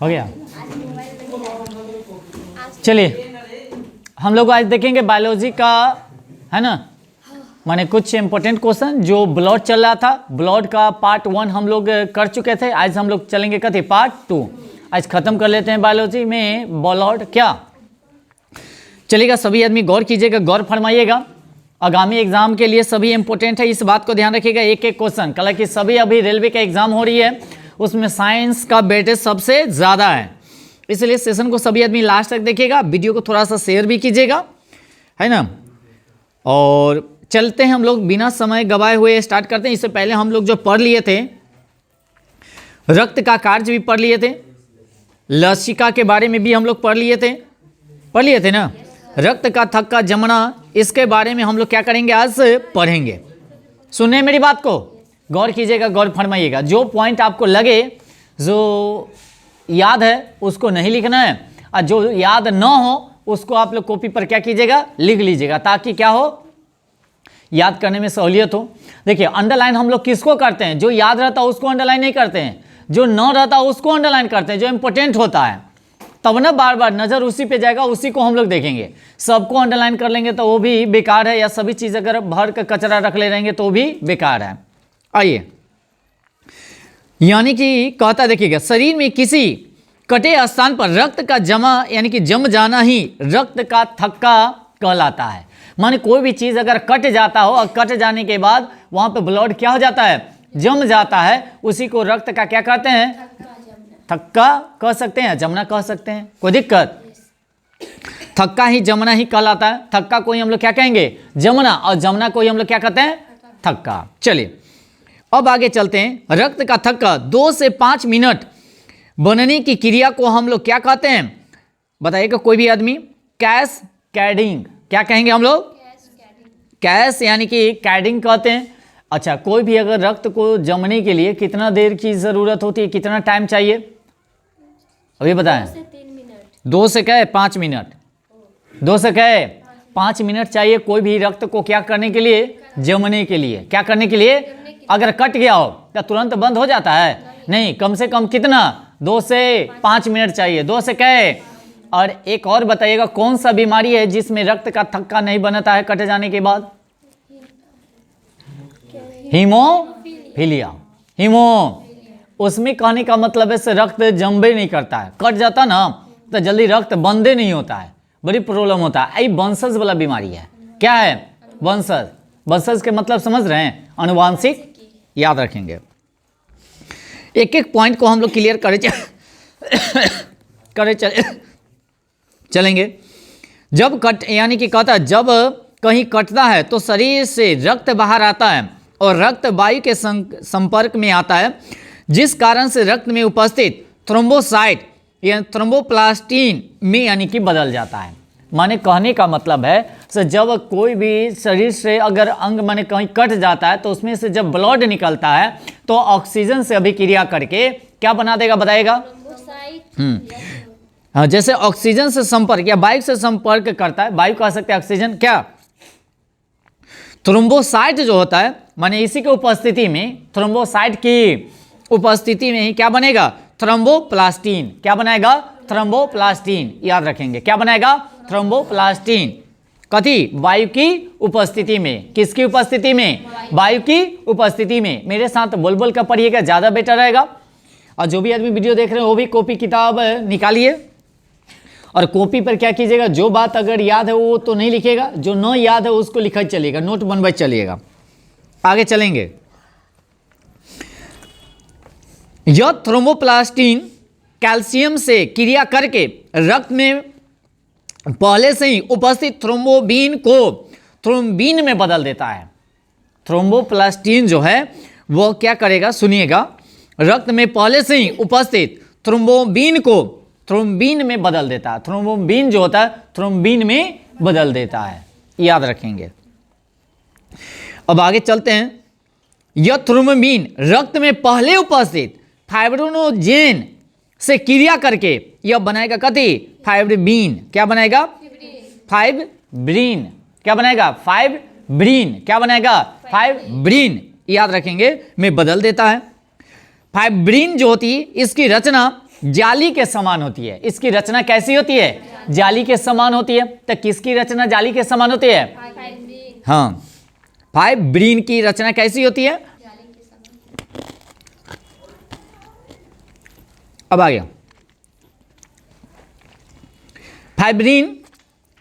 हो गया। चलिए हम लोग आज देखेंगे बायोलॉजी का, है ना, माने कुछ इंपॉर्टेंट क्वेश्चन जो ब्लड चल रहा था। ब्लड का पार्ट 1 हम लोग कर चुके थे, आज हम लोग चलेंगे कथी पार्ट 2। आज खत्म कर लेते हैं बायोलॉजी में ब्लड क्या। चलिएगा, सभी आदमी गौर कीजिएगा, गौर फरमाइएगा। आगामी एग्जाम के लिए सभी इंपॉर्टेंट है, इस बात को ध्यान रखिएगा। एक एक क्वेश्चन, कल कि सभी अभी रेलवे का एग्जाम हो रही है, उसमें साइंस का वेटेज सबसे ज़्यादा है, इसलिए सेशन को सभी आदमी लास्ट तक देखिएगा। वीडियो को थोड़ा सा शेयर भी कीजिएगा, है ना। और चलते हैं हम लोग बिना समय गवाए हुए स्टार्ट करते हैं। इससे पहले हम लोग जो पढ़ लिए थे, रक्त का कार्य भी पढ़ लिए थे, लसिका के बारे में भी हम लोग पढ़ लिए थे ना। रक्त का थक्का जमना, इसके बारे में हम लोग क्या करेंगे, आज पढ़ेंगे। सुनिए मेरी बात को, गौर कीजिएगा, गौर फरमाइएगा। जो पॉइंट आपको लगे, जो याद है उसको नहीं लिखना है, और जो याद न हो उसको आप लोग कॉपी पर क्या कीजिएगा, लिख लीजिएगा, ताकि क्या हो, याद करने में सहूलियत हो। देखिए अंडरलाइन हम लोग किसको करते हैं, जो याद रहता है उसको अंडरलाइन नहीं करते हैं, जो न रहता उसको अंडरलाइन करते हैं, जो इंपॉर्टेंट होता है। तब ना बार बार नज़र उसी पे जाएगा, उसी को हम लोग देखेंगे। सबको अंडरलाइन कर लेंगे तो वो भी बेकार है, या सभी चीज़ अगर भर का कचरा रख ले रहेंगे तो भी बेकार है। आइए, यानी कि कहता देखिएगा, शरीर में किसी कटे स्थान पर रक्त का जमा यानी कि जम जाना ही रक्त का थक्का कहलाता है। माने कोई भी चीज़ अगर कट जाता हो और कट जाने के बाद वहाँ पे ब्लड क्या हो जाता है, जम जाता है, उसी को रक्त का क्या कहते हैं, थक्का कह सकते हैं, जमना कह सकते हैं, कोई दिक्कत। थक्का ही जमना ही कहलाता है। थक्का को ही हम लोग क्या कहेंगे, जमना, और जमना को ही हम लोग क्या कहते हैं, थक्का। चलिए अब आगे चलते हैं। रक्त का थक्का 2 से 5 मिनट बनने की क्रिया को हम लोग क्या कहते हैं, बताइएगा कोई भी आदमी। कैस्केडिंग, क्या कहेंगे हम लोग, कैस यानी कि कैडिंग कहते हैं। अच्छा, कोई भी अगर रक्त को जमने के लिए कितना देर की ज़रूरत होती है, कितना टाइम चाहिए, अभी बताएं। 2 से कहे 5 मिनट, 2 से कहे 5 मिनट चाहिए कोई भी रक्त को क्या करने के लिए, जमने के लिए। क्या करने के लिए, अगर कट गया हो तो तुरंत बंद हो जाता है, नहीं, कम से कम कितना, 2 से 5 मिनट चाहिए, 2 से कहे। और एक और बताइएगा, कौन सा बीमारी है जिसमें रक्त का थक्का नहीं बनता है कट जाने के बाद, हीमोफीलिया। उसमें कहने का मतलब है से रक्त जमबे नहीं करता है, कट जाता ना तो जल्दी रक्त बंदे नहीं होता है, बड़ी प्रॉब्लम होता है। ये वंशज वाला बीमारी है। क्या है, वंशज। वंशज के मतलब समझ रहे हैं, अनुवांशिक, याद रखेंगे। एक एक पॉइंट को हम लोग क्लियर चलेंगे। जब कट यानी कि कहता है, जब कहीं कटता है तो शरीर से रक्त बाहर आता है और रक्त वायु के संपर्क में आता है, जिस कारण से रक्त में उपस्थित थ्रोम्बोसाइट या थ्रोम्बोप्लास्टिन में यानी कि बदल जाता है। माने कहने का मतलब है से जब कोई भी शरीर से अगर अंग माने कहीं कट जाता है तो उसमें से जब ब्लड निकलता है तो ऑक्सीजन से अभिक्रिया करके क्या बना देगा, बताएगा। हाँ, जैसे ऑक्सीजन से संपर्क या वायु से संपर्क करता है, वायु कह सकते हैं, ऑक्सीजन क्या, थ्रोम्बोसाइट जो होता है, माने इसी के उपस्थिति में, थ्रोम्बोसाइट की उपस्थिति में ही क्या बनेगा, थ्रोम्बोप्लास्टिन। क्या बनाएगा, थ्रोम्बोप्लास्टिन, याद रखेंगे। क्या बनाएगा, थ्रोम्बोप्लास्टिन। कथी, वायु की उपस्थिति में। किसकी उपस्थिति में, वायु की उपस्थिति में। मेरे साथ बोल बोल कर पढ़िएगा, ज़्यादा बेटर रहेगा। और जो भी आदमी वीडियो देख रहे हैं वो भी कॉपी किताब निकालिए, और कॉपी पर क्या कीजिएगा, जो बात अगर याद है वो तो नहीं लिखिएगा, जो न याद है उसको लिखा चलिएगा, नोट बनवाए चलिएगा। आगे चलेंगे। यह थ्रोम्बोप्लास्टिन कैल्शियम से क्रिया करके रक्त में पहले से ही उपस्थित थ्रोम्बोबिन को थ्रोम्बिन में बदल देता है। थ्रोम्बोप्लास्टिन जो है वो क्या करेगा, सुनिएगा, रक्त में पहले से ही उपस्थित थ्रोम्बोबिन को थ्रोम्बिन में बदल देता है। थ्रोम्बोबिन जो होता है थ्रोम्बिन में बदल देता है, याद रखेंगे। अब आगे चलते हैं। यह थ्रोम्बिन रक्त में पहले उपस्थित फाइब्रिनोजेन से क्रिया करके यह बनाएगा कथी, फाइब्रिन। क्या बनाएगा, फाइब्रिन। क्या बनाएगा, फाइब्रिन। क्या बनाएगा, फाइब्रिन, याद रखेंगे, में बदल देता है। फाइब्रिन जो होती है इसकी रचना जाली के समान होती है। इसकी रचना कैसी होती है? जाली के समान होती है। तो किसकी रचना जाली के समान होती है? हाँ, फाइब्रिन की रचना कैसी होती है? अब आ गया फाइब्रिन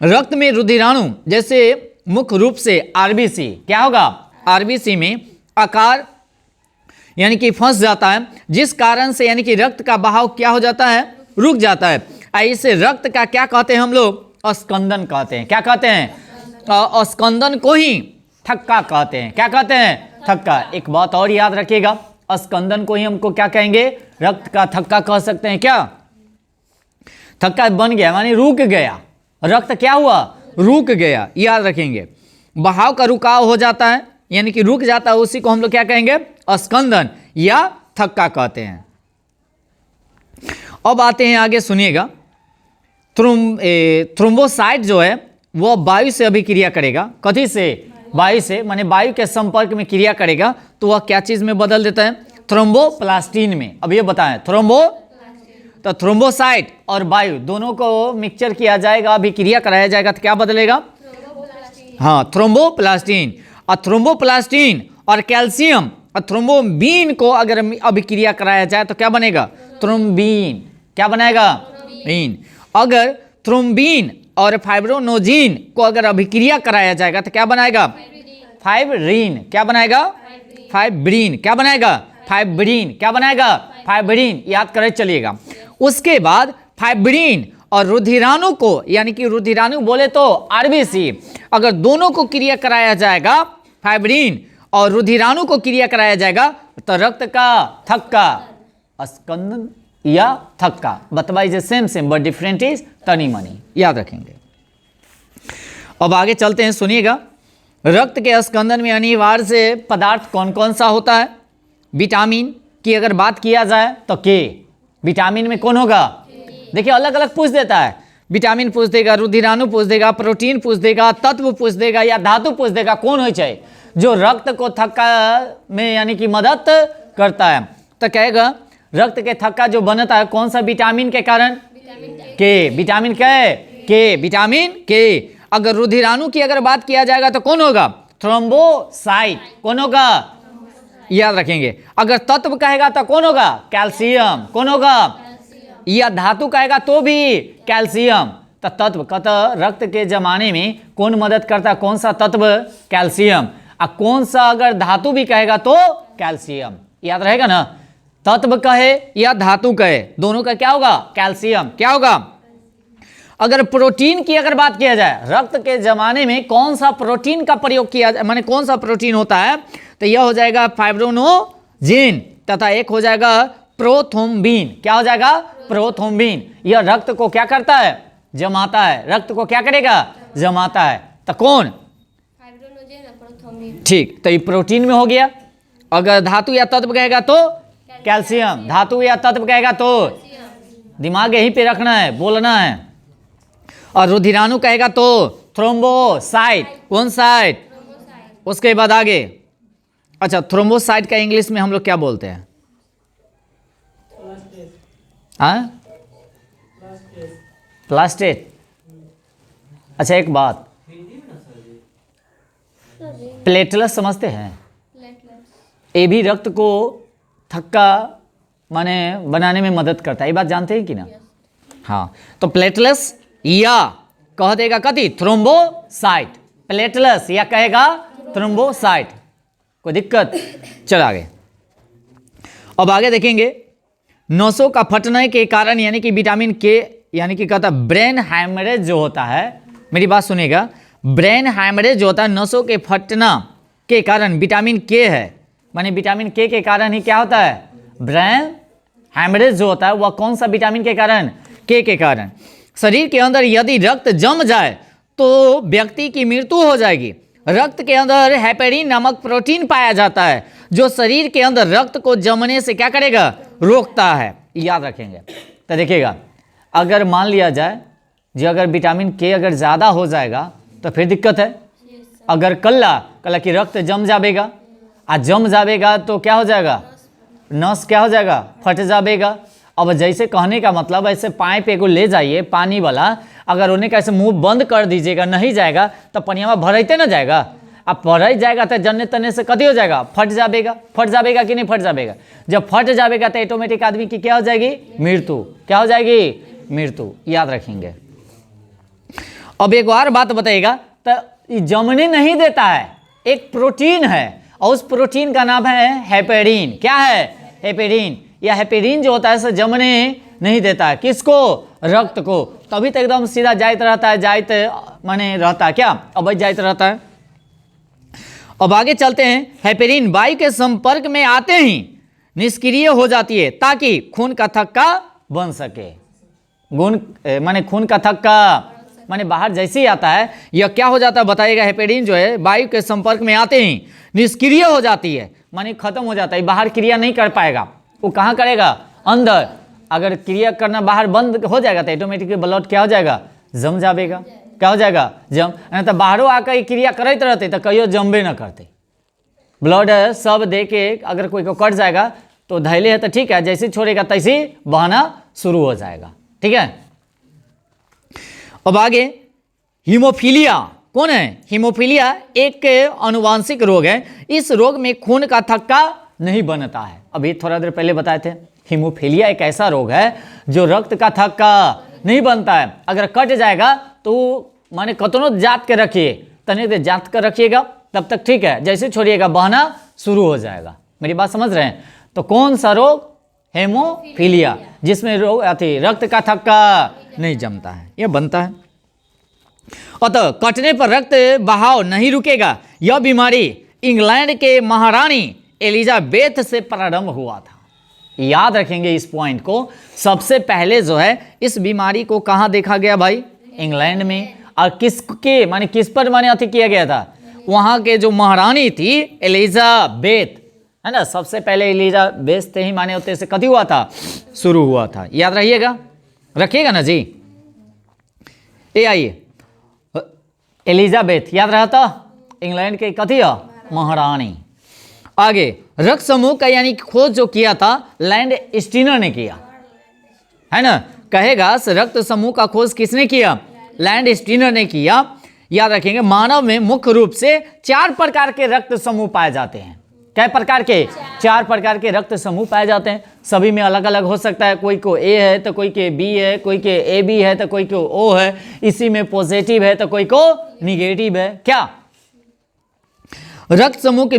रक्त में रुधिराणु जैसे मुख्य रूप से आरबीसी, क्या होगा? आरबीसी में आकार यानी कि फंस जाता है, जिस कारण से यानी कि रक्त का बहाव क्या हो जाता है? रुक जाता है। इसे रक्त का क्या कहते हैं हम लोग? अस्कंदन कहते हैं। क्या कहते हैं? अस्कंदन को ही थक्का कहते हैं। क्या कहते हैं? थक्का। एक बात और याद रखिएगा, अस्कंदन को ही हमको क्या कहेंगे? रक्त का थक्का कह सकते हैं। क्या? थक्का बन गया माने रुक गया, रक्त क्या हुआ? रुक गया, याद रखेंगे। बहाव का रुकाव हो जाता है यानी कि रुक जाता है, उसी को हम लोग क्या कहेंगे? अस्कंदन या थक्का कहते हैं। अब आते हैं आगे, सुनिएगा। थ्रोम्बोसाइट जो है वो वायु से अभिक्रिया करेगा। कथी से? वायु से, माने वायु के संपर्क में क्रिया करेगा तो वह क्या चीज में बदल देता है? थ्रोम्बोप्लास्टिन में। अब ये बताएं, तो थ्रोम्बोसाइट और वायु दोनों को मिक्सचर किया जाएगा, अभिक्रिया कराया जाएगा तो क्या बदलेगा? हाँ, थ्रोम्बोप्लास्टिन। और थ्रोम्बोप्लास्टिन और कैल्शियम और थ्रोम्बोबिन को अगर अभिक्रिया कराया जाए तो क्या बनेगा? थ्रोम्बिन। क्या बनाएगा? बीन। अगर थ्रोम्बिन और फाइब्रोनोजिन को अगर अभिक्रिया कराया जाएगा तो क्या बनाएगा? फाइब्रिन। क्या बनाएगा? फाइब्रिन। क्या बनाएगा? फाइब्रिन। क्या बनाएगा? फाइब्रिन। याद करे चलिएगा। उसके बाद फाइब्रिन और रुधिराणु को यानी कि रुधिराणु बोले तो आरबीसी, अगर दोनों को क्रिया कराया जाएगा, फाइब्रिन और रुधिराणु को क्रिया कराया जाएगा तो रक्त का थक्का, अस्कंदन या थक्का। बतवाई जे सेम बट डिफरेंट इज तनी मनी, याद रखेंगे। अब आगे चलते हैं, सुनिएगा। रक्त के अस्कंदन में अनिवार्य से पदार्थ कौन कौन सा होता है? विटामिन की अगर बात किया जाए तो के। विटामिन में कौन होगा? देखिए अलग अलग पूछ देता है, विटामिन पूछ देगा, रुधिराणु पूछ देगा, प्रोटीन पूछ देगा, तत्व पूछ देगा या धातु पूछ देगा। कौन हो चाहिए जो रक्त को थक्का में यानी कि मदद करता है? तो कहेगा रक्त के थक्का जो बनता है कौन सा विटामिन के कारण? के। विटामिन के, विटामिन के। अगर रुधिराणु की अगर बात किया जाएगा तो कौन होगा? थ्रोम्बोसाइट। कौन होगा? याद रखेंगे। अगर तत्व कहेगा तो कौन होगा? कैल्शियम। कौन होगा? या धातु कहेगा तो भी कैल्शियम। तो तत्व कहता रक्त के जमाने में कौन मदद करता? कौन सा तत्व? कैल्शियम। और कौन सा अगर धातु भी कहेगा तो कैल्शियम। याद रहेगा ना, तत्व कहे या धातु कहे दोनों का क्या होगा? कैल्शियम। क्या होगा? अगर प्रोटीन की अगर बात किया जाए, रक्त के जमाने में कौन सा प्रोटीन का प्रयोग किया जाए, माने कौन सा प्रोटीन होता है? तो यह हो जाएगा फाइब्रोनोजिन तथा एक हो जाएगा प्रोथ्रोम्बिन। क्या हो जाएगा? प्रोथ्रोम्बिन। यह रक्त को क्या करता है? जमाता है। रक्त को क्या करेगा? जमाता है। तो कौन? ठीक, तो ये प्रोटीन में हो गया। अगर धातु या तत्व कहेगा तो कैल्शियम। धातु या तत्व कहेगा तो दिमाग यहीं पे रखना है, बोलना है। और रुधिराणु कहेगा तो थ्रोम्बोसाइट। कौन साइट? उसके बाद आगे, अच्छा थ्रोम्बोसाइट का इंग्लिश में हम लोग क्या बोलते हैं? हाँ, प्लास्टेट। अच्छा एक बात, प्लेटलेट्स समझते हैं? ये भी रक्त को थक्का माने बनाने में मदद करता है, ये बात जानते हैं कि ना? हाँ, तो प्लेटलेट्स या कह देगा कथी? थ्रोम्बोसाइट। प्लेटलेट्स या कहेगा थ्रोम्बोसाइट। कोई दिक्कत? चल आगे। अब आगे देखेंगे, नसों का फटने के कारण यानी कि विटामिन के यानी कि कहता ब्रेन हैमरेज जो होता है, मेरी बात सुनिएगा, ब्रेन हैमरेज जो होता है नसों के फटना के कारण विटामिन के है, माने विटामिन के कारण ही क्या होता है? ब्रेन हैमरेज जो होता है वह कौन सा विटामिन के कारण? के कारण। शरीर के अंदर यदि रक्त जम जाए तो व्यक्ति की मृत्यु हो जाएगी। रक्त के अंदर हेपेरिन नामक प्रोटीन पाया जाता है जो शरीर के अंदर रक्त को जमने से क्या करेगा? रोकता है। याद रखेंगे। तो देखिएगा, अगर मान लिया जाए जो अगर विटामिन के अगर ज़्यादा हो जाएगा तो फिर दिक्कत है। अगर कल्ला कि रक्त जम जाएगा, आ जम जाएगा तो क्या हो जाएगा? नस क्या हो जाएगा? फट जाएगा। अब जैसे कहने का मतलब ऐसे पाइप एगो ले जाइए पानी वाला, अगर उन्हें कैसे मुंह बंद कर दीजिएगा नहीं जाएगा तो पनियावा भरते ना जाएगा। अब भर जाएगा तो जन्ने तन्ने से कभी हो जाएगा, फट जाएगा कि नहीं फट जाएगा। जब फट जाएगा तो ऑटोमेटिक आदमी की क्या हो जाएगी, मृत्यु। क्या हो जाएगी, मृत्यु। याद रखेंगे। अब एक और बात बताइएगा, तो जमने नहीं देता है, एक प्रोटीन है और उस प्रोटीन का नाम है हेपेरिन। क्या है, हेपेरिन। यह हेपेरिन जो होता है सो जमने नहीं देता है, किसको, रक्त को। तभी तो एकदम सीधा जाइत रहता है, जाइत माने रहता है, क्या अब जाइत रहता है। अब आगे चलते हैं। हेपेरिन वायु के संपर्क में आते ही निष्क्रिय हो जाती है ताकि खून का थक्का बन सके। माने खून का थक्का माने बाहर जैसे ही आता है यह क्या हो जाता है बताइएगा। हेपेरिन जो है वायु के संपर्क में आते ही निष्क्रिय हो जाती है, माने खत्म हो जाता है, बाहर क्रिया नहीं कर पाएगा। वो कहाँ करेगा, अंदर। अगर क्रिया करना बाहर बंद हो जाएगा तो ऑटोमेटिकली ब्लड क्या हो जाएगा, जम जाएगा। क्या हो जाएगा, जम। नहीं तो बाहरों आकर क्रिया करते रहते तो कहियो जमबे न करते। ब्लड सब दे के अगर कोई को कट जाएगा तो धैले है तो ठीक है, जैसे छोड़ेगा तैसे बहना शुरू हो जाएगा। ठीक है। अब आगे हीमोफीलिया कौन है, हीमोफीलिया एक आनुवांशिक रोग है। इस रोग में खून का थक्का नहीं बनता है। अभी थोड़ा देर पहले बताए थे, हीमोफीलिया एक ऐसा रोग है जो रक्त का थक्का नहीं बनता है। अगर कट जाएगा तो माने कतनो जात के रखिए, तने देर जात कर रखिएगा तब तक ठीक है, जैसे छोड़िएगा बहना शुरू हो जाएगा। मेरी बात समझ रहे हैं। तो कौन सा रोग, हेमोफीलिया, जिसमें रोग अति रक्त का थक्का नहीं जमता है, यह बनता है। अतः कटने पर रक्त बहाव नहीं रुकेगा। यह बीमारी इंग्लैंड के महारानी एलिजाबेथ से प्रारंभ हुआ था। याद रखेंगे इस पॉइंट को। सबसे पहले जो है इस बीमारी को कहाँ देखा गया भाई, इंग्लैंड में। और किसके माने किस पर माने अति किया गया था, वहां के जो महारानी थी एलिजाबेथ, है ना। सबसे पहले एलिजाबेथ से ही माने होते से कभी हुआ था, शुरू हुआ था। याद रहिएगा, रखिएगा ना जी। ये आइए, एलिजाबेथ याद रहा था, इंग्लैंड के कथी महारानी। आगे रक्त समूह का यानी खोज जो किया था लैंड स्टीनर ने किया, है ना। कहेगा रक्त समूह का खोज किसने किया, लैंड स्टीनर ने किया। याद रखेंगे। मानव में मुख्य रूप से 4 प्रकार के रक्त समूह पाए जाते हैं। क्या प्रकार के, 4 प्रकार के रक्त समूह पाए जाते हैं। सभी में अलग अलग हो सकता है, कोई को ए है तो कोई के बी है, कोई के ए बी है तो कोई को ओ है, इसी में पॉजिटिव है तो कोई को निगेटिव है। क्या रक्त समूह की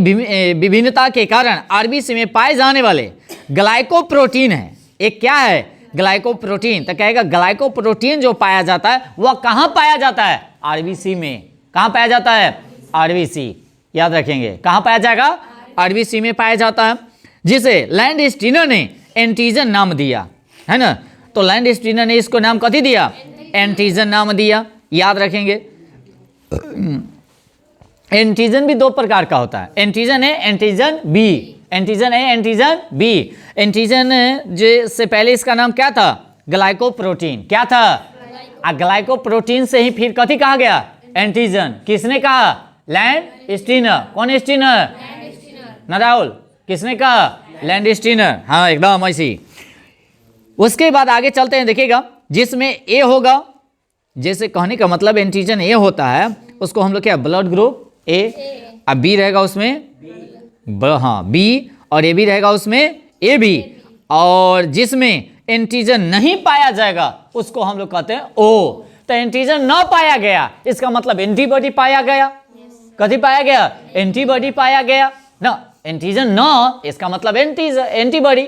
विभिन्नता के कारण आरबीसी में पाए जाने वाले ग्लाइकोप्रोटीन है। एक क्या है, ग्लाइकोप्रोटीन। तो कहेगा ग्लाइकोप्रोटीन जो पाया जाता है वह कहाँ पाया जाता है, आरबीसी में। कहाँ पाया जाता है, आरबीसी। याद रखेंगे, कहाँ पाया जाएगा, आरबीसी में पाया जाता है, जिसे लैंड स्टीनर ने एंटीजन नाम दिया, है ना। तो लैंड स्टीनर ने इसको नाम कथी दिया, एंटीजन नाम दिया। याद रखेंगे। एंटीजन भी 2 प्रकार का होता है। एंटीजन है, एंटीजन बी। एंटीजन है, एंटीजन बी। एंटीजन से पहले इसका नाम क्या था, ग्लाइकोप्रोटीन। क्या था, ग्लाइकोप्रोटीन से ही फिर कथी कहा गया, एंटीजन। किसने कहा, लैंड स्टीनर। कौन स्टीनर, ना राहुल, किसने कहा, लैंड स्टीनर। हाँ एकदम ऐसी। उसके बाद आगे चलते हैं, देखिएगा। जिसमें ए होगा, जैसे कहने का मतलब एंटीजन ए होता है उसको हम लोग क्या, ब्लड ग्रुप ए। अब बी रहेगा उसमें हाँ बी, और ए भी रहेगा उसमें ए बी। और जिसमें एंटीजन नहीं पाया जाएगा उसको हम लोग कहते हैं ओ। तो एंटीजन ना पाया गया इसका मतलब एंटीबॉडी पाया गया। कभी पाया गया, एंटीबॉडी पाया गया ना। एंटीजन ना इसका मतलब एंटीबॉडी,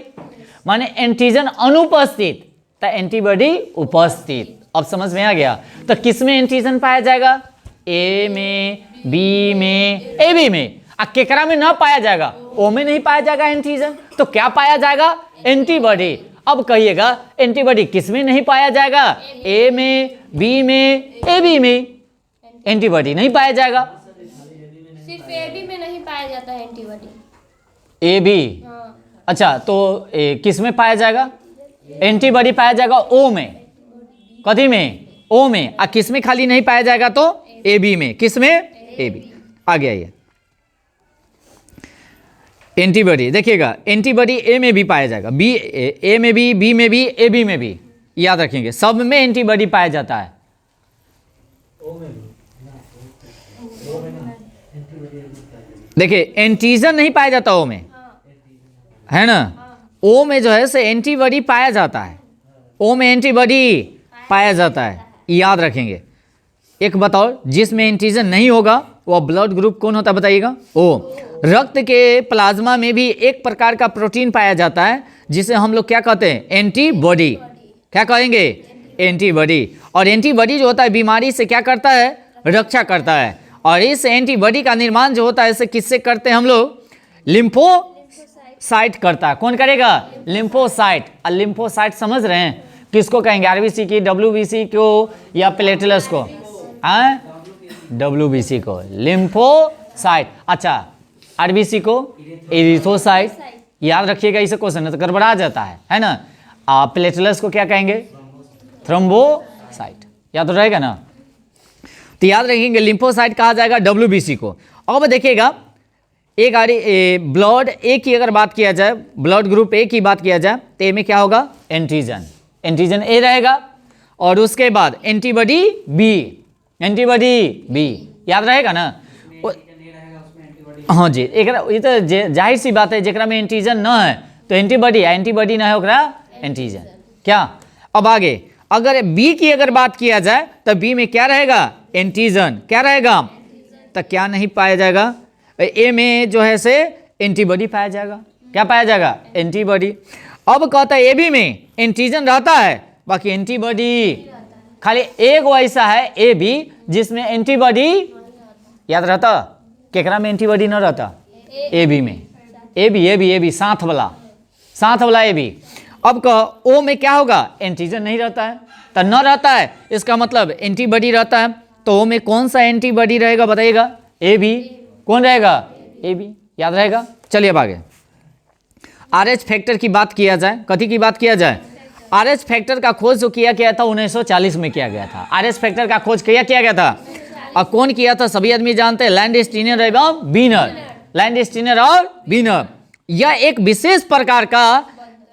माने एंटीजन अनुपस्थित तो एंटीबॉडी उपस्थित। अब समझ में आ गया। तो किस में एंटीजन पाया जाएगा, ए में, बी में, ए बी में। केकरा में ना पाया जाएगा, ओ में नहीं पाया जाएगा एंटीजन, तो क्या पाया जाएगा, एंटीबॉडी। अब कहिएगा एंटीबॉडी किस में नहीं पाया जाएगा, ए में, बी में, ए बी में एंटीबॉडी नहीं पाया जाएगा। सिर्फ ए बी में नहीं पाया जाता है एंटीबॉडी, ए बी। अच्छा तो किस में पाया जाएगा, एंटीबॉडी पाया जाएगा ओ में। कथी में, ओ में। किस में खाली नहीं पाया जाएगा, तो ए बी में। किस में, ए बी। आ गया ये। एंटीबॉडी देखिएगा, एंटीबॉडी ए में भी पाया जाएगा, बी ए में भी, बी में भी, ए बी में भी, याद रखेंगे सब में एंटीबॉडी पाया जाता है। देखिए एंटीजन नहीं पाया जाता ओ में, है ना, ओ में जो है से एंटीबॉडी पाया जाता है, ओ में एंटीबॉडी पाया जाता है, याद रखेंगे। एक बताओ जिसमें एंटीजन नहीं होगा वह ब्लड ग्रुप कौन होता है बताइएगा? ओ। रक्त के प्लाज्मा में भी एक प्रकार का प्रोटीन पाया जाता है जिसे हम लोग क्या कहते हैं? एंटीबॉडी। क्या कहेंगे? एंटीबॉडी। और एंटीबॉडी जो होता है बीमारी से क्या करता है? रक्षा करता है। और इस एंटीबॉडी का निर्माण जो होता है इसे किससे करते हैं हम लोग? लिम्फोसाइट करता है। कौन करेगा? लिम्फोसाइट। और लिम्फोसाइट समझ रहे हैं किसको कहेंगे? आरबीसी की, डब्ल्यूबीसी को या प्लेटलेट्स को? डब्ल्यूबीसी को लिम्फोसाइट। अच्छा आरबीसी को एरिथ्रोसाइट। याद रखिएगा, इसे क्वेश्चन है तो गड़बड़ा जाता है ना। प्लेटलेट्स को क्या कहेंगे? थ्रोम्बोसाइट। याद तो रहेगा ना, तो याद रखेंगे लिम्फोसाइट कहा जाएगा डब्ल्यूबीसी को। अब देखिएगा एक ब्लड ए की अगर बात किया जाए, ब्लड ग्रुप ए की बात किया जाए तो ए में क्या होगा? एंटीजन। एंटीजन ए रहेगा और उसके बाद एंटीबॉडी बी, एंटीबॉडी बी। याद रहेगा ना? हाँ जी, एक ये तो जाहिर सी बात है, जेकरा में एंटीजन न है तो एंटीबॉडी है, एंटीबॉडी ना है ओकरा एंटीजन। क्या? अब आगे अगर बी की अगर बात किया जाए तो बी में क्या रहेगा? एंटीजन। क्या रहेगा? तो क्या नहीं पाया जाएगा? ए में जो है से एंटीबॉडी पाया जाएगा। क्या पाया जाएगा? एंटीबॉडी। अब कहता है ए बी में एंटीजन रहता है, बाकी एंटीबॉडी खाली एक वैसा है ए बी जिसमें एंटीबॉडी याद रहता। केकरा में एंटीबॉडी न रहता? ए बी में। ए बी साथ वाला ए बी। अब कहो ओ में क्या होगा? एंटीजन नहीं रहता है, तो न रहता है इसका मतलब एंटीबॉडी रहता है। तो ओ में कौन सा एंटीबॉडी रहेगा बताइएगा? A B. कौन रहेगा? A B. याद रहेगा। चलिए अब आगे आरएच फैक्टर की बात किया जाए। कथी की बात किया जाए? आरएच फैक्टर का खोज जो किया गया था 1940 में किया गया था। आरएच फैक्टर का खोज किया गया था और कौन किया था? सभी आदमी जानते हैं, लैंडस्टीनर एवं वीनर। लैंडस्टीनर और वीनर। यह एक विशेष प्रकार का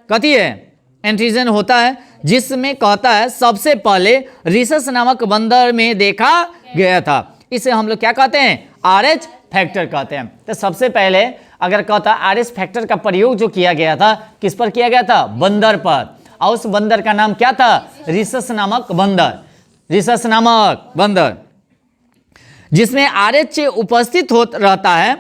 कथी है? एंटीजन होता है जिसमें कहता है सबसे पहले रिसस नामक बंदर में देखा गया था। इसे हम लोग क्या कहते हैं? आरएच फैक्टर कहते हैं। तो सबसे पहले अगर कहता आरएच फैक्टर का प्रयोग जो किया गया था किस पर किया गया था? बंदर पर। और उस बंदर का नाम क्या था? रिसस नामक बंदर। रिसस नामक बंदर जिसमें आरएच उपस्थित हो रहता है,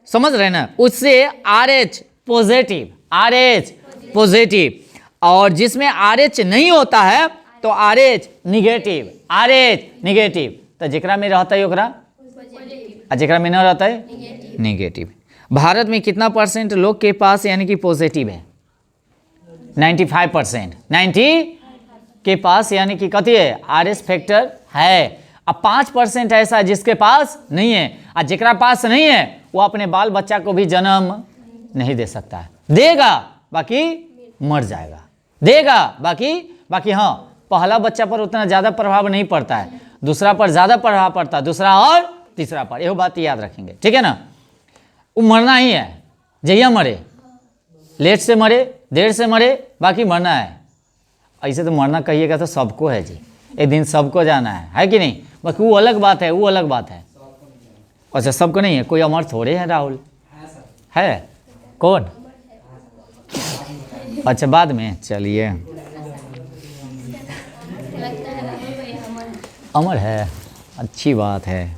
समझ रहे ना, उससे आरएच पॉजिटिव, आरएच पॉजिटिव। और जिसमें आरएच नहीं होता है तो आरएच निगेटिव, आरएच निगेटिव। तो जेकरा में रहता है ओकरा और जेकरा में न रहता है निगेटिव। भारत में कितना % लोग के पास यानी कि पॉजिटिव है? 95%। 90 के पास यानी कि कथी है? आरएच फैक्टर है। अब 5% ऐसा है जिसके पास नहीं है, और जेकरा पास नहीं है वो अपने बाल बच्चा को भी जन्म नहीं दे सकता है। देगा बाकी मर जाएगा, देगा बाकी हाँ, पहला बच्चा पर उतना ज़्यादा प्रभाव नहीं पड़ता है, दूसरा पर ज़्यादा प्रभाव पड़ता है, दूसरा और तीसरा पर। यह बात याद रखेंगे, ठीक है ना। वो मरना ही है, जहिया मरे, लेट से मरे, देर से मरे, बाकी मरना है। ऐसे तो मरना कहिएगा तो सबको है जी, एक दिन सबको जाना है कि नहीं? बाकी वो अलग बात है, वो अलग बात है। अच्छा सबको नहीं है, कोई अमर थोड़े है राहुल, है कौन? अच्छा बाद में, चलिए अमर है, अच्छी बात है।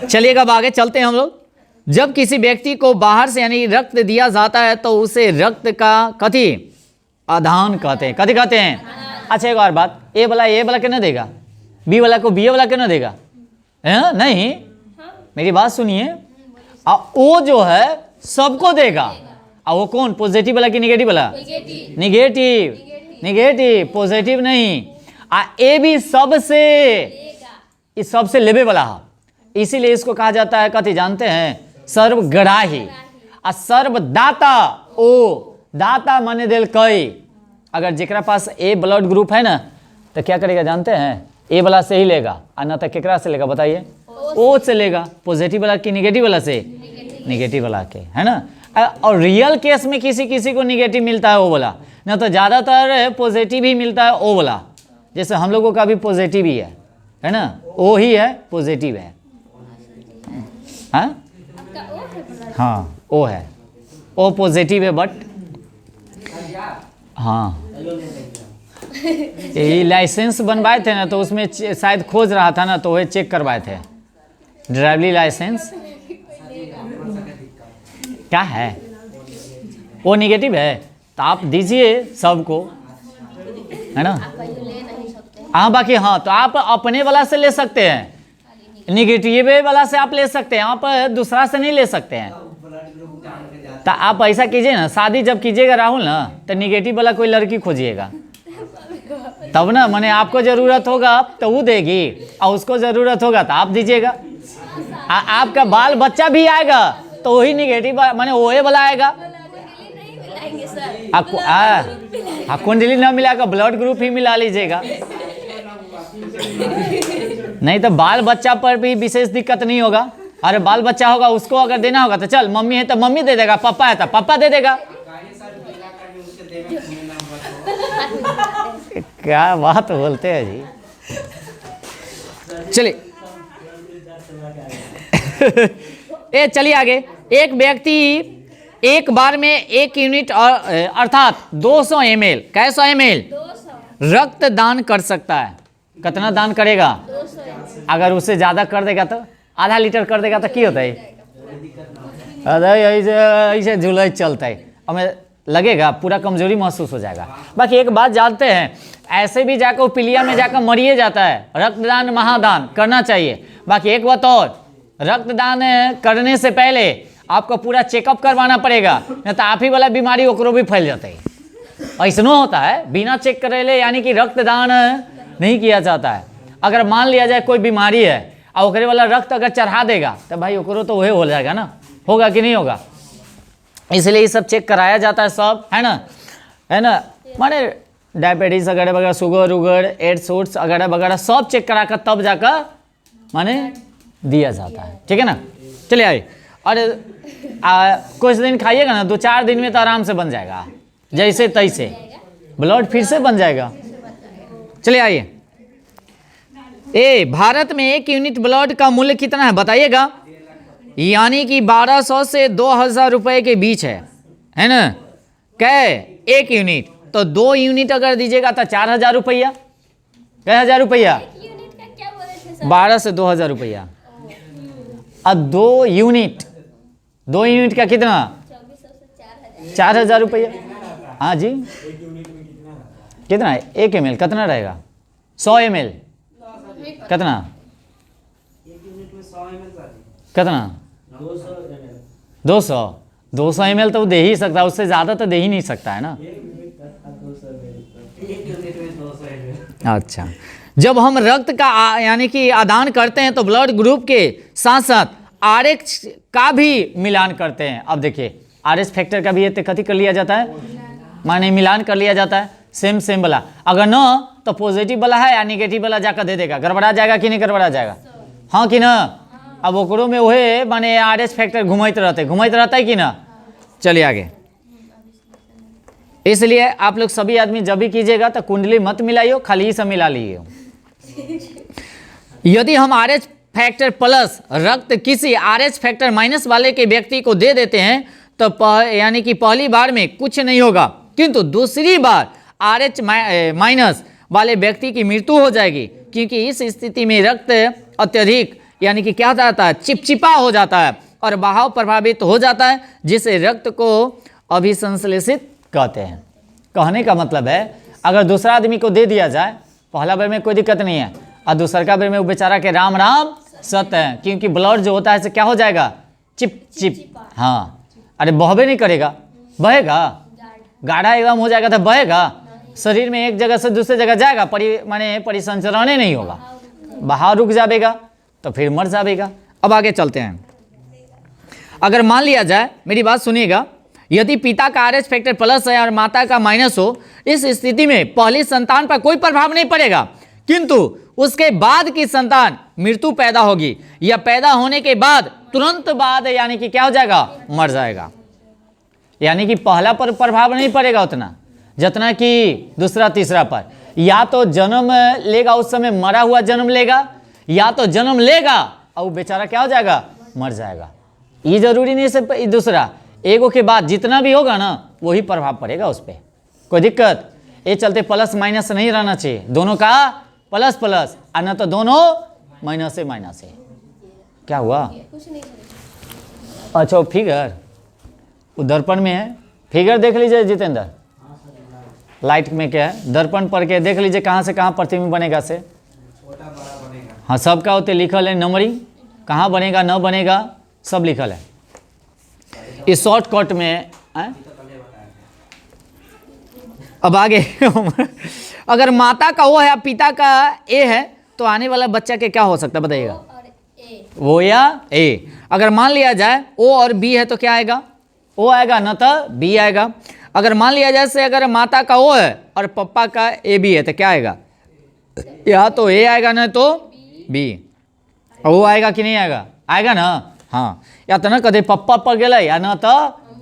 चलिएगा अब आगे चलते हैं हम लोग। जब किसी व्यक्ति को बाहर से यानी रक्त दिया जाता है तो उसे रक्त का कथी? आदान कहते हैं। कथी कहते हैं? अच्छा एक और बात, ए वाला के ना देगा, बी वाला को बी वाला के ना देगा, है नहीं? मेरी बात सुनिए, वो जो है सबको देगा। और वो कौन? पॉजिटिव वाला कि निगेटिव वाला? निगेटिव, पॉजिटिव नहीं। ए भी सबसे लेबे वाला है, इसीलिए इसको कहा जाता है कथी जानते हैं? सर्वग्राही। और सर्वदाता, ओ दाता माने दिल कई। अगर जेकरा पास ए ब्लड ग्रुप है ना तो क्या करेगा जानते हैं? ए वाला से ही लेगा, और ना तो केकरा से लेगा बताइए? ओ से लेगा। पॉजिटिव वाला कि निगेटिव वाला से? निगेटिव वाला के, है ना। और रियल केस में किसी किसी को निगेटिव मिलता है ओ वाला, ना तो ज़्यादातर पॉजिटिव ही मिलता है ओ वाला। जैसे हम लोगों का भी पॉजिटिव ही है ना, ओ ही है, पॉजिटिव है। हाँ आपका ओ है ब्लड? हाँ ओ है, ओ पॉजिटिव है बट हाँ यही लाइसेंस बनवाए थे ना, तो उसमें शायद खोज रहा था ना, तो वही चेक करवाए थे ड्राइवरी लाइसेंस। क्या है वो निगेटिव है, तो आप दीजिए सबको, है ना। आपका ये ले नहीं सकते। हाँ बाकी हाँ, तो आप अपने वाला से ले सकते हैं, निगेटिव वाला से आप ले सकते हैं, आप दूसरा से नहीं ले सकते हैं। तो आप ऐसा कीजिए ना, शादी जब कीजिएगा राहुल ना, तो निगेटिव वाला कोई लड़की खोजिएगा, तब ना माने आपको ज़रूरत होगा तो वो देगी, और उसको ज़रूरत होगा तो आप दीजिएगा। आपका बाल बच्चा भी आएगा तो वही निगेटिव माने ओए वाला आएगा। नहीं मिलाएंगे सर। आपको कुंडली ना मिलाएगा, ब्लड ग्रुप ही मिला लीजिएगा। नहीं तो बाल बच्चा पर भी विशेष दिक्कत नहीं होगा। अरे बाल बच्चा होगा, उसको अगर देना होगा तो चल, मम्मी है तो मम्मी दे देगा, पापा है तो पापा दे देगा। क्या बात बोलते हैं जी। चलिए ए चलिए आगे। एक व्यक्ति एक बार में 1 यूनिट अर्थात 200 ml, कैसा ml 200 रक्त दान कर सकता है। कितना दान करेगा? 200 अगर उससे ज़्यादा कर देगा तो, आधा लीटर कर देगा तो क्या होता है? अरे ऐसे जुलाई चलता है, हमें लगेगा पूरा कमजोरी महसूस हो जाएगा। बाकी एक बात जानते हैं, ऐसे भी जाकर पीलिया में जाकर मरिए जाता है। रक्तदान महादान करना चाहिए। बाकी एक बात और, रक्तदान करने से पहले आपको पूरा चेकअप करवाना पड़ेगा, नहीं तो आप ही वाला बीमारी ओकरो भी फैल जाता है। ऐसा होता है बिना चेक करेले, यानी कि रक्तदान नहीं किया जाता है। अगर मान लिया जाए कोई बीमारी है और ओकरे वाला रक्त अगर चढ़ा देगा तो भाई ओकरो तो वही हो जाएगा ना, होगा कि नहीं होगा। इसलिए ये सब चेक कराया जाता है सब, है ना। माने डायबिटीज वगैरह वगैरह, शुगर उगर, एड्स उड्स वगैरह वगैरह सब चेक करा कर तब जाकर माने दिया जाता है, ठीक है ना। चलिए आइए, और कुछ दिन खाइएगा ना, 2-4 दिन में तो आराम से बन जाएगा, जैसे तैसे ब्लड फिर से बन जाएगा। चलिए आइए। भारत में 1 यूनिट ब्लड का मूल्य कितना है बताइएगा? यानी कि 1200 से 2000 रुपए के बीच है ना। क्या 1 यूनिट, तो 2 यूनिट अगर दीजिएगा तो 4000 रुपया। क्या 1000 रुपया? यूनिट का क्या बोले थे सर? 12 से 2000 रुपया। अब 2 यूनिट का कितना? 2400 से 4000। 4000 रुपया। हाँ जी, कितना है 1 ml कितना रहेगा? 100 ml कितना? कितना? 200 ml तो दे ही सकता है, उससे ज़्यादा तो दे ही नहीं सकता है ना। अच्छा, जब हम रक्त का यानी कि आदान करते हैं तो ब्लड ग्रुप के साथ साथ RH का भी मिलान करते हैं। अब देखिए RH फैक्टर का भी कथी कर लिया जाता है, माने मिलान कर लिया जाता है। सेम वाला अगर न तो पॉजिटिव वाला है या निगेटिव वाला जाकर दे देगा, गड़बड़ा जाएगा कि नहीं गड़बड़ा जाएगा? हाँ कि ना। अब ओकरो में वही माने RH फैक्टर घुमाते रहता है कि ना। चलिए आगे। इसलिए आप लोग सभी आदमी जब भी कीजिएगा तो कुंडली मत मिलाइयो, खाली ही सब मिला लीजिए। यदि हम RH फैक्टर प्लस रक्त किसी RH फैक्टर माइनस वाले के व्यक्ति को दे देते हैं तो यानी कि पहली बार में कुछ नहीं होगा, किंतु दूसरी बार RH माइनस वाले व्यक्ति की मृत्यु हो जाएगी, क्योंकि इस स्थिति में रक्त अत्यधिक यानी कि क्या जाता है, चिपचिपा हो जाता है और बहाव प्रभावित हो जाता है, जिसे रक्त को अभिसंश्लेषित कहते हैं। कहने का मतलब है अगर दूसरा आदमी को दे दिया जाए, पहला बार में कोई दिक्कत नहीं है, और दूसरा बार में वो बेचारा के राम राम सत्य है, क्योंकि ब्लड जो होता है से क्या हो जाएगा, चिप। हाँ, अरे बहबे नहीं करेगा, बहेगा, गाढ़ा एकदम हो जाएगा तो बहेगा, शरीर में एक जगह से दूसरी जगह जाएगा, माने परिसंचरण नहीं होगा, बहाव रुक जाएगा तो फिर मर जाएगा। अब आगे चलते हैं। अगर मान लिया जाए, मेरी बात सुनिएगा, यदि पिता का RH फैक्टर प्लस है और माता का माइनस हो, इस स्थिति में पहली संतान पर कोई प्रभाव नहीं पड़ेगा, किंतु उसके बाद की संतान मृत्यु पैदा होगी या पैदा होने के बाद तुरंत बाद यानी कि क्या हो जाएगा, मर जाएगा। यानी कि पहला पर प्रभाव नहीं पड़ेगा उतना जितना कि दूसरा तीसरा पर। या तो जन्म लेगा उस समय मरा हुआ जन्म लेगा, या तो जन्म लेगा और वो बेचारा क्या हो जाएगा, मर जाएगा। ये जरूरी नहीं है दूसरा, एगो के बाद जितना भी होगा ना वही प्रभाव पड़ेगा उस पर। कोई दिक्कत, ये चलते प्लस माइनस नहीं रहना चाहिए, दोनों का प्लस प्लस, और न तो दोनों माइनस से माइनस से। क्या हुआ? कुछ नहीं। अच्छा वो फिगर वो दर्पण में है, फिगर देख लीजिए जितेंद्र, लाइट में क्या है, दर्पण पढ़ के देख लीजिए कहाँ से कहाँ प्रतिबिंब बनेगा से। हाँ सबका होते लिखल है, नंबरिंग कहाँ बनेगा न बनेगा सब लिखल है इस शॉर्टकट में। अब आगे अगर माता का ओ है पिता का ए है तो आने वाला बच्चा के क्या हो सकता है बताइएगा? वो या ए। अगर मान लिया जाए ओ और बी है तो क्या आएगा? ओ आएगा, न तो बी आएगा। अगर मान लिया जाए से अगर माता का ओ है और पापा का ए बी है तो क्या आएगा? या तो ए आएगा न तो बी। ओ आएगा कि नहीं आएगा? आएगा ना। हाँ, या तो ना कदे पप्पा पर गया या न तो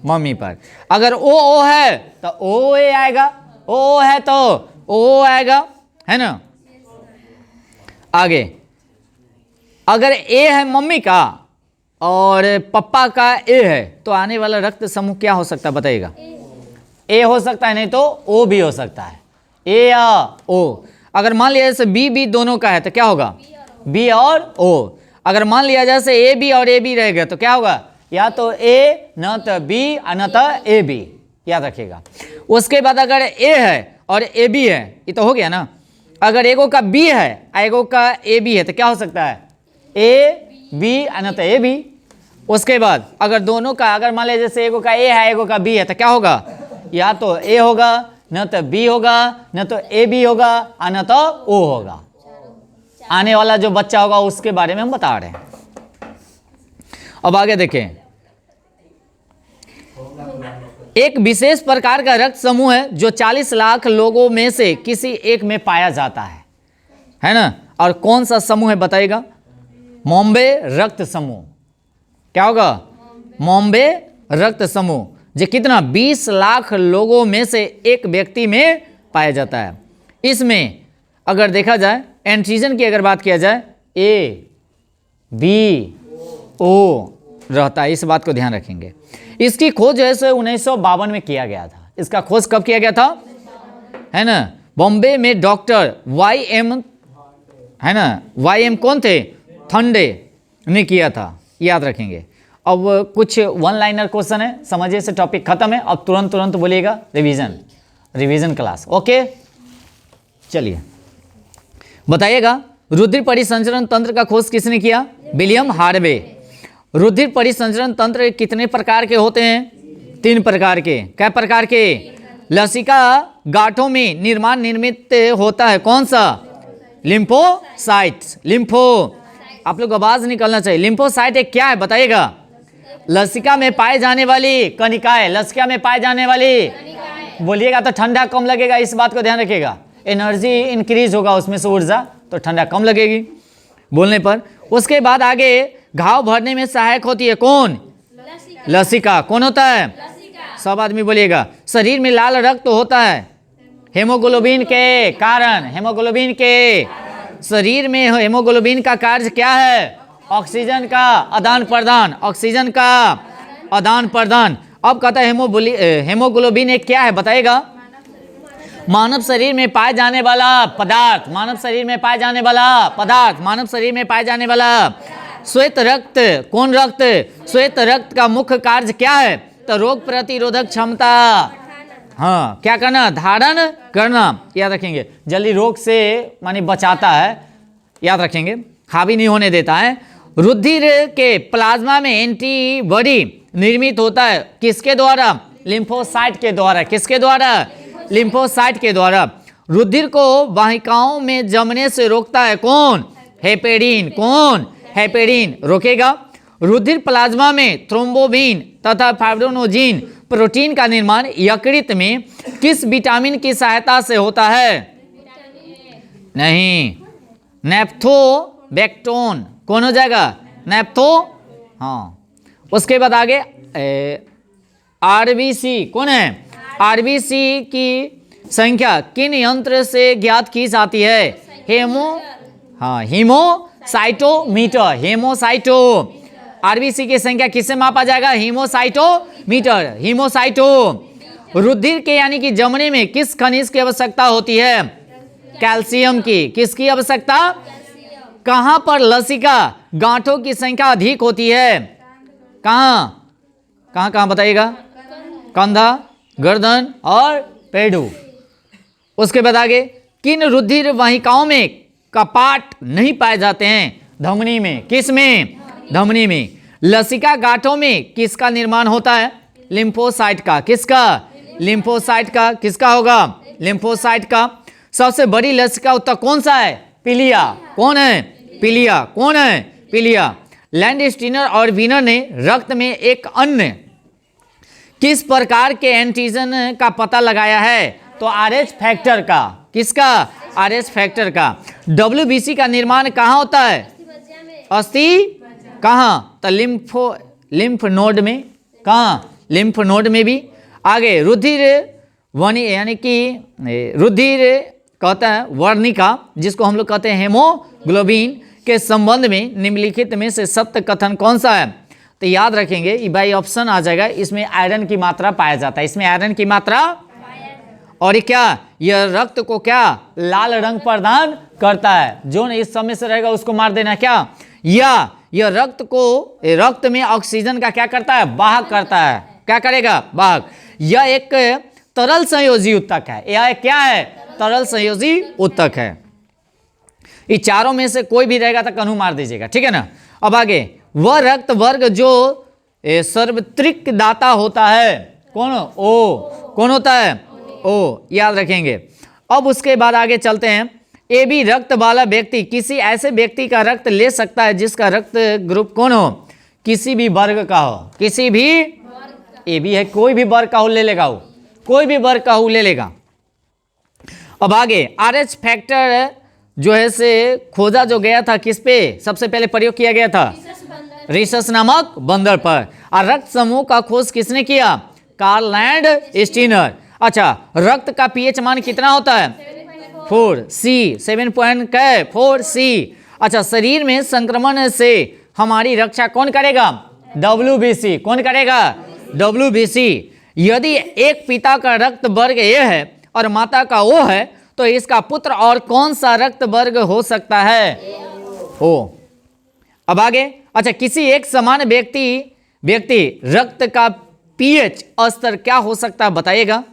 मम्मी पर। अगर ओ है तो ओ ए आएगा, ओ है तो ओ आएगा, है ना। आगे अगर ए है मम्मी का और पप्पा का ए है तो आने वाला रक्त समूह क्या हो सकता है बताइएगा? ए हो सकता है, नहीं तो ओ भी हो सकता है, ए या ओ। अगर मान लिया जैसे बी बी दोनों का है तो क्या होगा? बी और ओ। अगर मान लिया जैसे ए बी और ए बी रहेगा तो क्या होगा? या तो ए न तो बी न तो ए बी, याद रखिएगा। उसके बाद अगर ए है और ए बी है, ये तो हो गया ना। अगर एगो का बी है एगो का ए बी है तो क्या हो सकता है? ए बी न तो ए बी। उसके बाद अगर दोनों का, अगर मान लिया जैसे एगो का ए है एगो का बी है तो क्या होगा? या तो ए होगा न तो बी होगा न तो ए बी होगा और न तो ओ होगा। आने वाला जो बच्चा होगा उसके बारे में हम बता रहे हैं। अब आगे देखें, एक विशेष प्रकार का रक्त समूह है जो 40 लाख लोगों में से किसी एक में पाया जाता है ना। और कौन सा समूह है बताइएगा? बॉम्बे रक्त समूह। क्या होगा? बॉम्बे रक्त समूह, जो कितना 20 लाख लोगों में से एक व्यक्ति में पाया जाता है। इसमें अगर देखा जाए एंटीजन की अगर बात किया जाए ए बी ओ रहता है, इस बात को ध्यान रखेंगे। इसकी खोज जो है 1952 में किया गया था। इसका खोज कब किया गया था? है ना, बॉम्बे में डॉक्टर वाई.एम. है ना, वाई.एम. कौन थे? थंडे ने किया था, याद रखेंगे। अब कुछ वन लाइनर क्वेश्चन है, समझिए से टॉपिक खत्म है। अब तुरंत बोलिएगा रिवीजन क्लास। ओके चलिए बताइएगा, रुधिर परिसंचरण तंत्र का खोज किसने किया? William Harvey. रुधिर परिसंचरण तंत्र कितने प्रकार के होते हैं? 3 प्रकार के। क्या प्रकार के? लसिका गांठों में निर्मित होता है कौन सा? लिम्फोसाइट्स। आप लोग आवाज निकलना चाहिए। लिम्फोसाइट एक क्या है बताइएगा? लसिका में पाए जाने वाली कणिकाएं। लसिका में पाए जाने वाली, बोलिएगा तो ठंडा कम लगेगा, इस बात को ध्यान रखिएगा। एनर्जी इंक्रीज होगा उसमें से ऊर्जा, तो ठंडा कम लगेगी बोलने पर। उसके बाद आगे घाव भरने में सहायक होती है कौन? लसिका। कौन होता है? सब आदमी बोलिएगा। शरीर में लाल रक्त होता है हेमोग्लोबिन के कारण। हेमोग्लोबिन के, शरीर में हेमोग्लोबिन का कार्य क्या है? ऑक्सीजन का आदान प्रदान। ऑक्सीजन का आदान प्रदान। अब कहता है हेमोग्लोबिन एक क्या है बताइएगा? मानव शरीर में पाए जाने वाला पदार्थ। मानव शरीर में पाए जाने वाला पदार्थ। मानव शरीर में पाए जाने वाला श्वेत रक्त। कौन रक्त? श्वेत रक्त का मुख्य कार्य क्या है? तो रोग प्रतिरोधक क्षमता। हाँ, क्या करना? धारण करना, याद रखेंगे। जल्दी रोग से मानी बचाता है, याद रखेंगे, हावी नहीं होने देता है। रुधिर के प्लाज्मा में एंटीबॉडी निर्मित होता है किसके द्वारा? लिम्फोसाइट के द्वारा। किसके द्वारा? लिम्फोसाइट के द्वारा। रुधिर को वाहिकाओं में जमने से रोकता है कौन? हेपेरिन। कौन? हेपेरिन रोकेगा। रुधिर प्लाज्मा में थ्रोम्बोबिन तथा फाइब्रोनोजिन प्रोटीन का निर्माण यकृत में किस विटामिन की सहायता से होता है? नहीं, नेफ्थोबैक्टोन। कौन हो जाएगा? नेफ्थो। हाँ, उसके बाद आगे आरबीसी कौन है? आरबीसी की संख्या किन यंत्र से ज्ञात की जाती है? हीमोसाइटोमीटर, हेमोसाइटो। आरबीसी की संख्या किससे मापा जाएगा? हीमोसाइटोमीटर, हीमोसाइटो। रुधिर के यानी कि जमने में किस खनिज की आवश्यकता होती है? कैल्शियम की। किसकी आवश्यकता? कहां पर लसिका गांठों की संख्या अधिक होती है? कहां बताइएगा? कंधा, गर्दन और पेड़ू। उसके बाद आगे, किन रुधिर वाहिकाओं में कपाट नहीं पाए जाते हैं? धमनी में। किस में? धमनी में। लसिका गांठों में किसका निर्माण होता है? लिम्फोसाइट का। किसका? लिम्फोसाइट का। किसका होगा? लिम्फोसाइट का। सबसे बड़ी लसिका ऊतक कौन सा है? पिलिया। कौन है? पिलिया। कौन है? पिलिया। लैंडस्टीनर और वीनर ने रक्त में एक अन्य किस प्रकार के एंटीजन का पता लगाया है? तो आरएच फैक्टर का। किसका? आरएच फैक्टर का। डब्ल्यूबीसी का निर्माण कहाँ होता है? अस्थि कहाँ? तो लिम्फ नोड में। कहाँ? लिम्फ नोड में भी। आगे, रुधिर यानी कि रुधिर कहता है वर्णिका, जिसको हम लोग कहते हैं हेमोग्लोबिन, के संबंध में निम्नलिखित में से सत्य कथन कौन सा है? तो याद रखेंगे, ये बाई ऑप्शन आ जाएगा। इसमें आयरन की मात्रा पाया जाता है। इसमें आयरन की मात्रा, और ये क्या? यह रक्त को क्या? लाल रंग प्रदान करता है। जो इस समय से रहेगा उसको मार देना। क्या? यह रक्त को, रक्त में ऑक्सीजन का क्या करता है? वाहक करता है। क्या करेगा? वाहक। यह एक तरल संयोजी ऊतक है। यह क्या है? तरल संयोजी ऊतक है। ये चारों में से कोई भी रहेगा तो कन्हू मार दीजिएगा, ठीक है ना। अब आगे, वह रक्त वर्ग जो सर्वत्रिक दाता होता है, कौन? ओ। कौन होता है? ओ। याद रखेंगे। अब उसके बाद आगे चलते हैं। ए बी रक्त वाला व्यक्ति किसी ऐसे व्यक्ति का रक्त ले सकता है जिसका रक्त ग्रुप कौन हो? किसी भी वर्ग का हो। किसी भी, ए बी है, कोई भी वर्ग का हो ले लेगा वो, कोई भी वर्ग का हो ले लेगा। अब आगे, आरएच फैक्टर जो है से खोजा जो गया था किस पे सबसे पहले प्रयोग किया गया था? रिसस नामक बंदर पर। और रक्त समूह का खोज किसने किया? Karl Landsteiner. अच्छा, रक्त का पीएच मान कितना होता है? 4C, 7.4C। अच्छा, शरीर में संक्रमण से हमारी रक्षा कौन करेगा? WBC। कौन करेगा? WBC। यदि एक पिता का रक्त वर्ग ए है और माता का O है तो इसका पुत्र और कौन सा रक्त वर्ग हो सकता है? O। अब आगे, अच्छा, किसी एक समान व्यक्ति रक्त का पीएच स्तर क्या हो सकता है बताइएगा?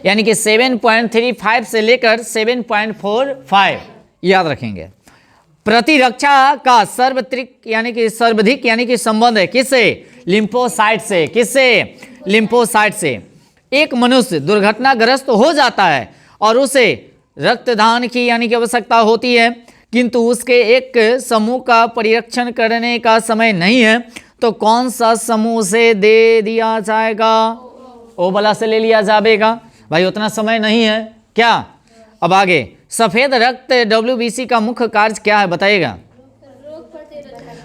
यानी कि 7.35 से लेकर 7.45, याद रखेंगे। प्रतिरक्षा का सर्वाधिक यानी कि संबंध है किससे? लिम्फोसाइट से। किससे? लिम्फोसाइट से। एक मनुष्य दुर्घटनाग्रस्त हो जाता है और उसे रक्तदान की यानी कि आवश्यकता होती है, किंतु उसके एक समूह का परीक्षण करने का समय नहीं है, तो कौन सा समूह से दे दिया जाएगा? ओ वाला से ले लिया जाएगा। भाई उतना समय नहीं है क्या? अब आगे, सफेद रक्त WBC का मुख्य कार्य क्या है बताइएगा?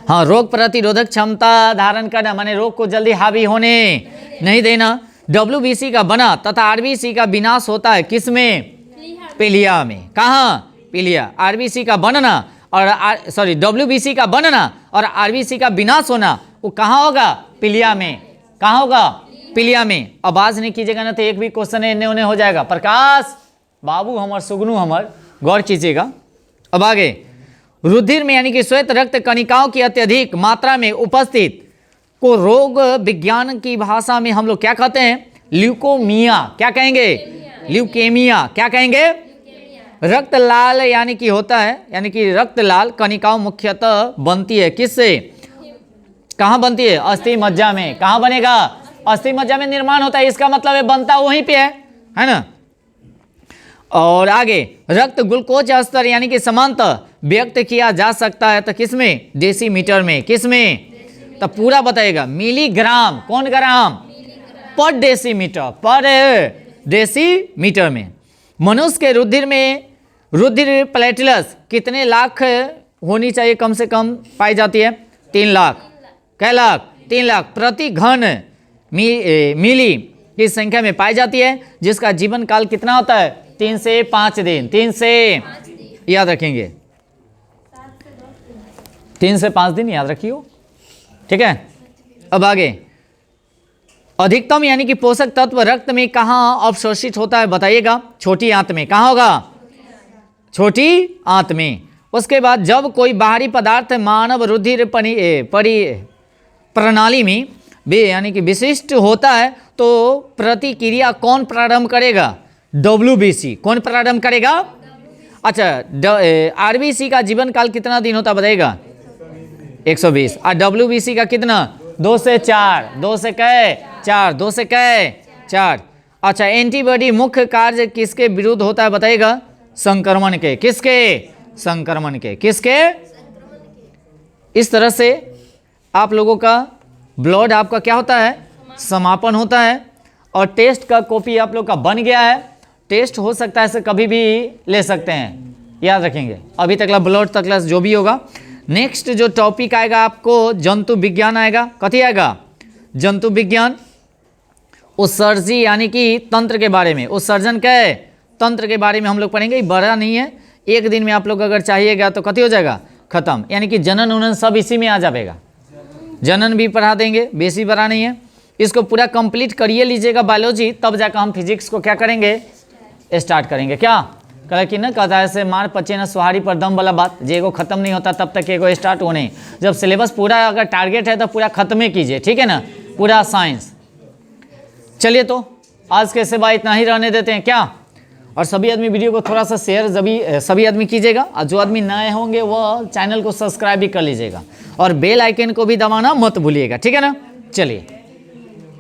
हाँ, रोग प्रतिरोधक क्षमता धारण करना, माने रोग को जल्दी हावी होने नहीं देना। WBC का बना तथा RBC का विनाश होता है किसमें? पिलिया में। कहाँ? पिलिया। RBC का बनना और WBC का बनना और RBC का विनाश होना वो कहाँ होगा? पिलिया में। कहाँ होगा? पिलिया में। आवाज नहीं कीजिएगा ना तो एक भी क्वेश्चन इन्ने उन्ने हो जाएगा। प्रकाश बाबू हमर सुगनू हमर गौर कीजिएगा। अब आगे, रुधिर में यानी कि श्वेत रक्त कणिकाओं की अत्यधिक मात्रा में उपस्थित को रोग विज्ञान की भाषा में हम लोग क्या कहते हैं? ल्यूकोमिया। क्या कहेंगे? ल्यूकेमिया। क्या कहेंगे? रक्त लाल यानी कि होता है, यानी कि रक्त लाल कणिकाओं मुख्यतः बनती है किससे? कहाँ बनती है? अस्थि मज्जा में। कहाँ बनेगा? अस्थि मज्जा में निर्माण होता है। इसका मतलब है बनता वहीं पे है ना। और आगे, रक्त ग्लूकोज स्तर यानी कि समानतः व्यक्त किया जा सकता है तो किसमें? डेसीमीटर में। किसमें? तो पूरा बताइएगा। मिलीग्राम। कौन ग्राम? पर डेसीमीटर। पर डेसीमीटर में। मनुष्य के रुधिर में रुधिर प्लेटलेट्स कितने लाख होनी चाहिए कम से कम पाई जाती है? 3 लाख। कै लाख? 3 लाख प्रति घन मिली की संख्या में पाई जाती है, जिसका जीवन काल कितना होता है? 3 से 5 दिन। 3 से, याद रखेंगे, 3 से 5 दिन याद रखियो, ठीक है। अब आगे, अधिकतम यानी कि पोषक तत्व रक्त में कहाँ अवशोषित होता है बताइएगा? छोटी आंत में। कहाँ होगा? छोटी आंत में। उसके बाद जब कोई बाहरी पदार्थ मानव रुधिर प्रणाली में यानी कि विशिष्ट होता है तो प्रतिक्रिया कौन प्रारंभ करेगा? WBC। कौन प्रारंभ करेगा? अच्छा, RBC का जीवन काल कितना दिन होता बताइएगा? 120। और WBC का कितना? 2 से 4। 2 से कै? 4। 2 से कै? 4। अच्छा, एंटीबॉडी मुख्य कार्य किसके विरुद्ध होता है बताइएगा? संक्रमण के। किसके? संक्रमण के। किसके? इस तरह से आप लोगों का ब्लड आपका क्या होता है? समापन होता है। और टेस्ट का कॉपी आप लोग का बन गया है। टेस्ट हो सकता है इसे कभी भी ले सकते हैं, याद रखेंगे। अभी तकला ब्लड तकला जो भी होगा। नेक्स्ट जो टॉपिक आएगा आपको जंतु विज्ञान आएगा। कथी आएगा? जंतु विज्ञान। उत्सर्जी यानी कि तंत्र के बारे में, उत्सर्जन के तंत्र के बारे में हम लोग पढ़ेंगे। बड़ा नहीं है, एक दिन में आप लोग अगर चाहिएगा तो कथी हो जाएगा? खत्म। यानी कि जनन उनन सब इसी में आ जाएगा। जनन भी पढ़ा देंगे, बेसी बड़ा नहीं है। इसको पूरा कंप्लीट करिए लीजिएगा बायोलॉजी, तब जाकर हम फिजिक्स को क्या करेंगे? स्टार्ट करेंगे। क्या कहे कि ना कहता है से मार पचे ना सुहारी पर दम वाला बात, जे को खत्म नहीं होता तब तक एगो स्टार्ट होने। जब सिलेबस पूरा अगर टारगेट है तो पूरा खत्म ही कीजिए, ठीक है ना, पूरा साइंस। चलिए तो आज के सिवा इतना ही रहने देते हैं क्या? और सभी आदमी वीडियो को थोड़ा सा शेयर सभी आदमी कीजिएगा। और जो आदमी नए होंगे वह चैनल को सब्सक्राइब भी कर लीजिएगा और बेल आइकन को भी दबाना मत भूलिएगा, ठीक है ना। चलिए।